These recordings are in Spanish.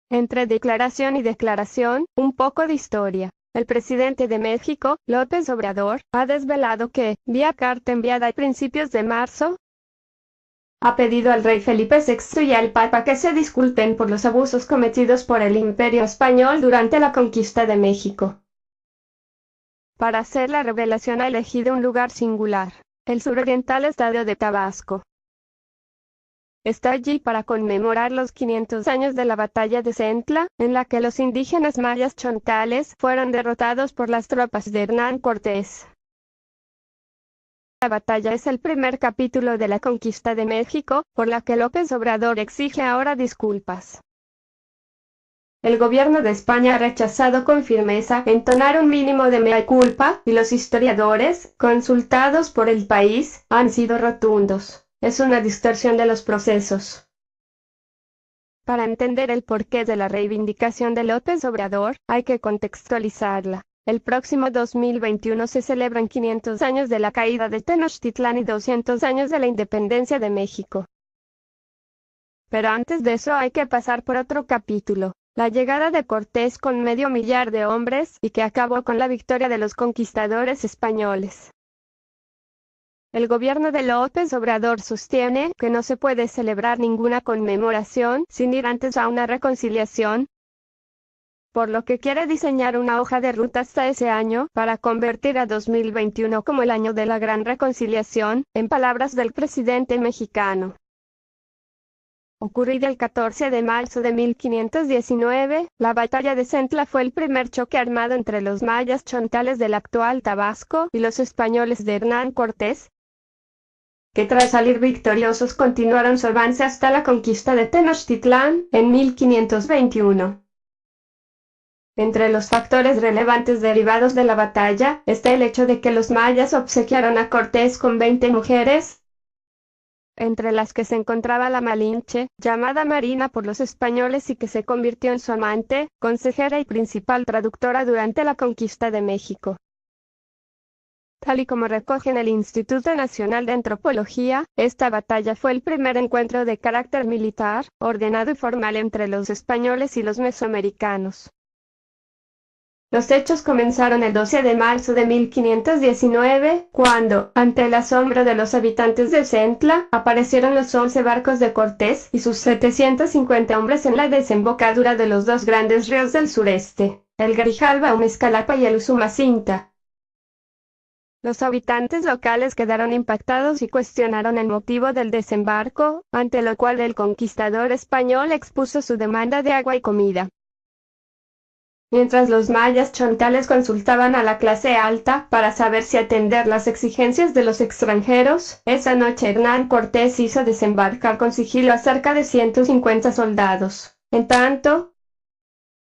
Entre declaración y declaración, un poco de historia. El presidente de México, López Obrador, ha desvelado que, vía carta enviada a principios de marzo, ha pedido al rey Felipe VI y al Papa que se disculpen por los abusos cometidos por el Imperio Español durante la conquista de México. Para hacer la revelación ha elegido un lugar singular, el suroriental estado de Tabasco. Está allí para conmemorar los 500 años de la batalla de Centla, en la que los indígenas mayas chontales fueron derrotados por las tropas de Hernán Cortés. La batalla es el primer capítulo de la conquista de México, por la que López Obrador exige ahora disculpas. El gobierno de España ha rechazado con firmeza entonar un mínimo de mea culpa, y los historiadores, consultados por El País, han sido rotundos. Es una distorsión de los procesos. Para entender el porqué de la reivindicación de López Obrador, hay que contextualizarla. El próximo 2021 se celebran 500 años de la caída de Tenochtitlán y 200 años de la independencia de México. Pero antes de eso hay que pasar por otro capítulo, la llegada de Cortés con 500,000 de hombres y que acabó con la victoria de los conquistadores españoles. El gobierno de López Obrador sostiene que no se puede celebrar ninguna conmemoración sin ir antes a una reconciliación, por lo que quiere diseñar una hoja de ruta hasta ese año, para convertir a 2021 como el año de la gran reconciliación, en palabras del presidente mexicano. Ocurrida el 14 de marzo de 1519, la batalla de Centla fue el primer choque armado entre los mayas chontales del actual Tabasco y los españoles de Hernán Cortés, que tras salir victoriosos continuaron su avance hasta la conquista de Tenochtitlán, en 1521. Entre los factores relevantes derivados de la batalla, está el hecho de que los mayas obsequiaron a Cortés con 20 mujeres, entre las que se encontraba la Malinche, llamada Marina por los españoles y que se convirtió en su amante, consejera y principal traductora durante la conquista de México. Tal y como recoge en el Instituto Nacional de Antropología, esta batalla fue el primer encuentro de carácter militar, ordenado y formal entre los españoles y los mesoamericanos. Los hechos comenzaron el 12 de marzo de 1519, cuando, ante el asombro de los habitantes de Centla, aparecieron los 11 barcos de Cortés y sus 750 hombres en la desembocadura de los dos grandes ríos del sureste, el Grijalva o Mezcalapa y el Usumacinta. Los habitantes locales quedaron impactados y cuestionaron el motivo del desembarco, ante lo cual el conquistador español expuso su demanda de agua y comida. Mientras los mayas chontales consultaban a la clase alta para saber si atender las exigencias de los extranjeros, esa noche Hernán Cortés hizo desembarcar con sigilo a cerca de 150 soldados. En tanto,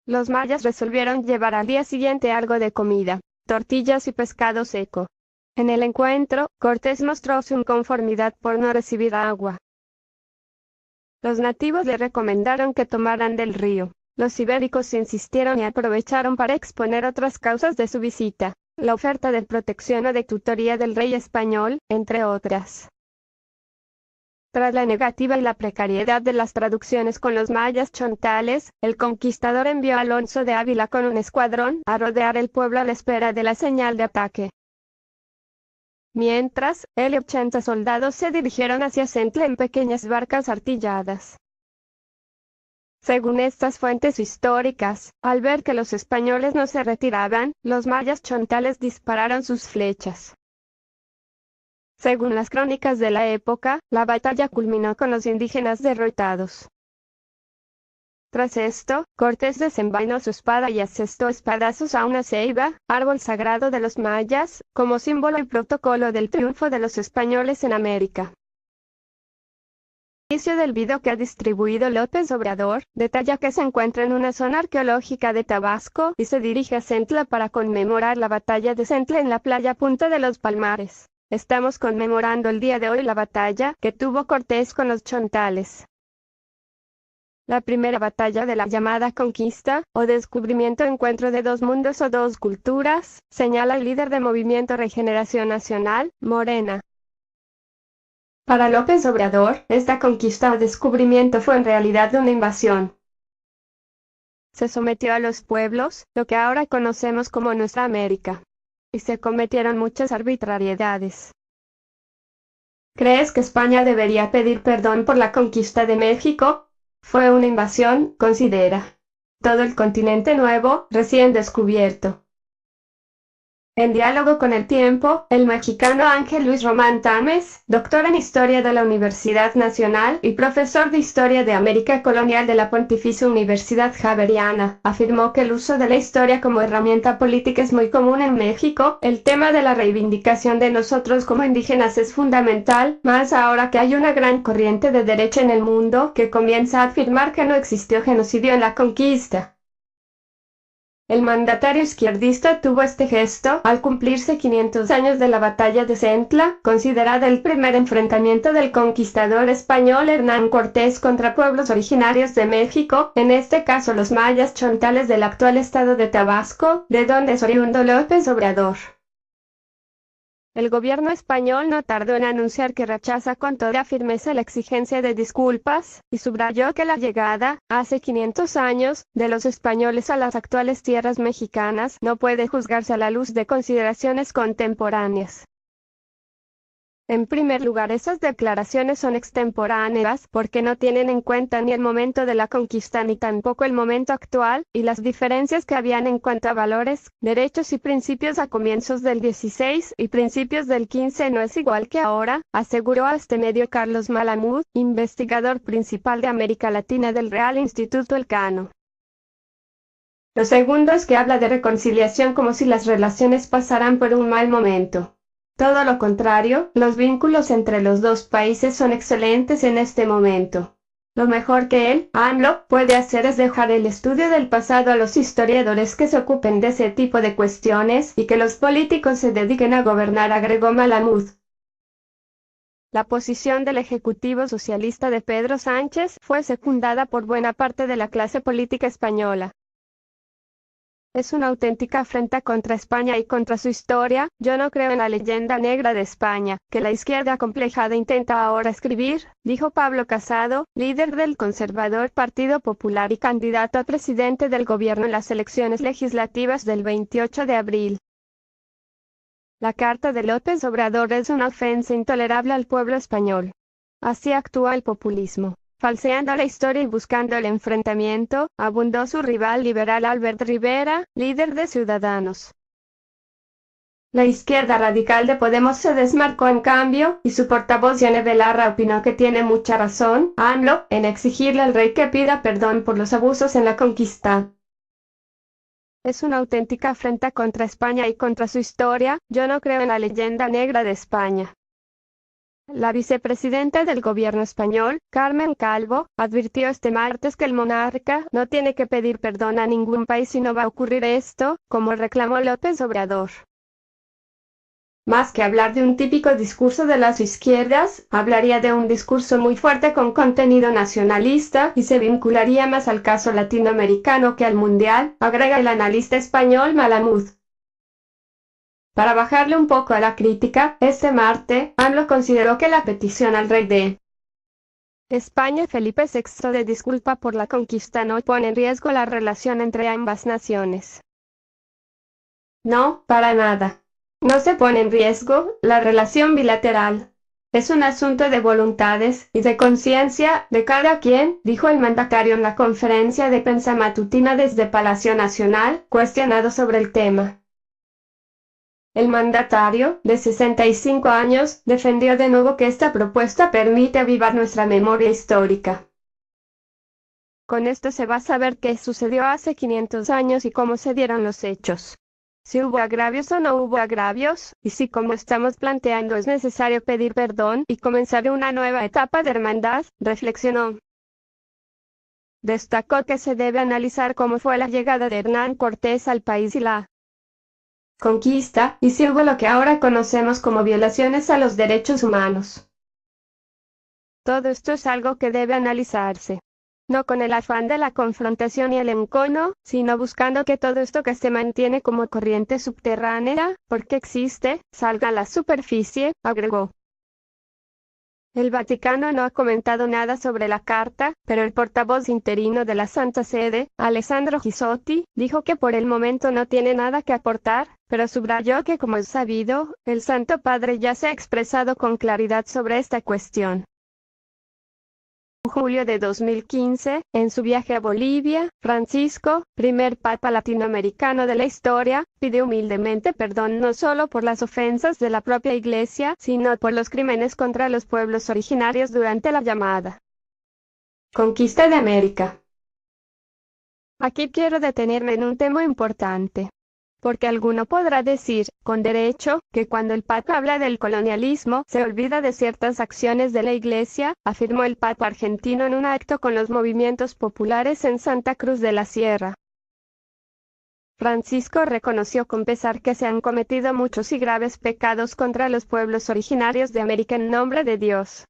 los mayas resolvieron llevar al día siguiente algo de comida, tortillas y pescado seco. En el encuentro, Cortés mostró su inconformidad por no recibir agua. Los nativos le recomendaron que tomaran del río. Los ibéricos insistieron y aprovecharon para exponer otras causas de su visita, la oferta de protección o de tutoría del rey español, entre otras. Tras la negativa y la precariedad de las traducciones con los mayas chontales, el conquistador envió a Alonso de Ávila con un escuadrón a rodear el pueblo a la espera de la señal de ataque. Mientras, él y 80 soldados se dirigieron hacia Centla en pequeñas barcas artilladas. Según estas fuentes históricas, al ver que los españoles no se retiraban, los mayas chontales dispararon sus flechas. Según las crónicas de la época, la batalla culminó con los indígenas derrotados. Tras esto, Cortés desenvainó su espada y asestó espadazos a una ceiba, árbol sagrado de los mayas, como símbolo y protocolo del triunfo de los españoles en América. El inicio del video que ha distribuido López Obrador, detalla que se encuentra en una zona arqueológica de Tabasco y se dirige a Centla para conmemorar la batalla de Centla en la playa Punta de los Palmares. Estamos conmemorando el día de hoy la batalla que tuvo Cortés con los chontales. La primera batalla de la llamada conquista, o descubrimiento encuentro de dos mundos o dos culturas, señala el líder del Movimiento Regeneración Nacional, Morena. Para López Obrador, esta conquista o descubrimiento fue en realidad una invasión. se sometió a los pueblos, lo que ahora conocemos como nuestra América. Y se cometieron muchas arbitrariedades. ¿Crees que España debería pedir perdón por la conquista de México? Fue una invasión, considera. Todo el continente nuevo, recién descubierto. En diálogo con el tiempo, el mexicano Ángel Luis Román Tames, doctor en Historia de la Universidad Nacional y profesor de Historia de América Colonial de la Pontificia Universidad Javeriana, afirmó que el uso de la historia como herramienta política es muy común en México. El tema de la reivindicación de nosotros como indígenas es fundamental, más ahora que hay una gran corriente de derecha en el mundo que comienza a afirmar que no existió genocidio en la conquista. El mandatario izquierdista tuvo este gesto al cumplirse 500 años de la batalla de Centla, considerada el primer enfrentamiento del conquistador español Hernán Cortés contra pueblos originarios de México, en este caso los mayas chontales del actual estado de Tabasco, de donde es oriundo López Obrador. El gobierno español no tardó en anunciar que rechaza con toda firmeza la exigencia de disculpas, y subrayó que la llegada, hace 500 años, de los españoles a las actuales tierras mexicanas no puede juzgarse a la luz de consideraciones contemporáneas. En primer lugar, esas declaraciones son extemporáneas porque no tienen en cuenta ni el momento de la conquista ni tampoco el momento actual, y las diferencias que habían en cuanto a valores, derechos y principios a comienzos del 16 y principios del 15 no es igual que ahora, aseguró a este medio Carlos Malamud, investigador principal de América Latina del Real Instituto Elcano. Lo segundo es que habla de reconciliación como si las relaciones pasaran por un mal momento. Todo lo contrario, los vínculos entre los dos países son excelentes en este momento. Lo mejor que él, AMLO, puede hacer es dejar el estudio del pasado a los historiadores que se ocupen de ese tipo de cuestiones y que los políticos se dediquen a gobernar, agregó Malamud. La posición del Ejecutivo Socialista de Pedro Sánchez fue secundada por buena parte de la clase política española. Es una auténtica afrenta contra España y contra su historia. Yo no creo en la leyenda negra de España, que la izquierda acomplejada intenta ahora escribir, dijo Pablo Casado, líder del conservador Partido Popular y candidato a presidente del gobierno en las elecciones legislativas del 28 de abril. La carta de López Obrador es una ofensa intolerable al pueblo español. Así actúa el populismo. Falseando la historia y buscando el enfrentamiento, abundó su rival liberal Albert Rivera, líder de Ciudadanos. La izquierda radical de Podemos se desmarcó en cambio, y su portavoz Yone Belarra opinó que tiene mucha razón, AMLO, en exigirle al rey que pida perdón por los abusos en la conquista. Es una auténtica afrenta contra España y contra su historia. Yo no creo en la leyenda negra de España. La vicepresidenta del gobierno español, Carmen Calvo, advirtió este martes que el monarca no tiene que pedir perdón a ningún país y no va a ocurrir esto, como reclamó López Obrador. Más que hablar de un típico discurso de las izquierdas, hablaría de un discurso muy fuerte con contenido nacionalista y se vincularía más al caso latinoamericano que al mundial, agrega el analista español Malamud. Para bajarle un poco a la crítica, este martes, AMLO consideró que la petición al rey de España Felipe VI de disculpa por la conquista no pone en riesgo la relación entre ambas naciones. No, para nada. No se pone en riesgo la relación bilateral. Es un asunto de voluntades y de conciencia de cada quien, dijo el mandatario en la conferencia de prensa matutina desde Palacio Nacional, cuestionado sobre el tema. El mandatario, de 65 años, defendió de nuevo que esta propuesta permite avivar nuestra memoria histórica. Con esto se va a saber qué sucedió hace 500 años y cómo se dieron los hechos. Si hubo agravios o no hubo agravios, y si como estamos planteando es necesario pedir perdón y comenzar una nueva etapa de hermandad, reflexionó. Destacó que se debe analizar cómo fue la llegada de Hernán Cortés al país y la conquista, y si hubo lo que ahora conocemos como violaciones a los derechos humanos. Todo esto es algo que debe analizarse. No con el afán de la confrontación y el encono, sino buscando que todo esto que se mantiene como corriente subterránea, porque existe, salga a la superficie, agregó. El Vaticano no ha comentado nada sobre la carta, pero el portavoz interino de la Santa Sede, Alessandro Gisotti, dijo que por el momento no tiene nada que aportar, pero subrayó que, como es sabido, el Santo Padre ya se ha expresado con claridad sobre esta cuestión. En julio de 2015, en su viaje a Bolivia, Francisco, primer papa latinoamericano de la historia, pidió humildemente perdón no solo por las ofensas de la propia Iglesia, sino por los crímenes contra los pueblos originarios durante la llamada Conquista de América. Aquí quiero detenerme en un tema importante. Porque alguno podrá decir, con derecho, que cuando el Papa habla del colonialismo, se olvida de ciertas acciones de la Iglesia, afirmó el Papa argentino en un acto con los movimientos populares en Santa Cruz de la Sierra. Francisco reconoció con pesar que se han cometido muchos y graves pecados contra los pueblos originarios de América en nombre de Dios.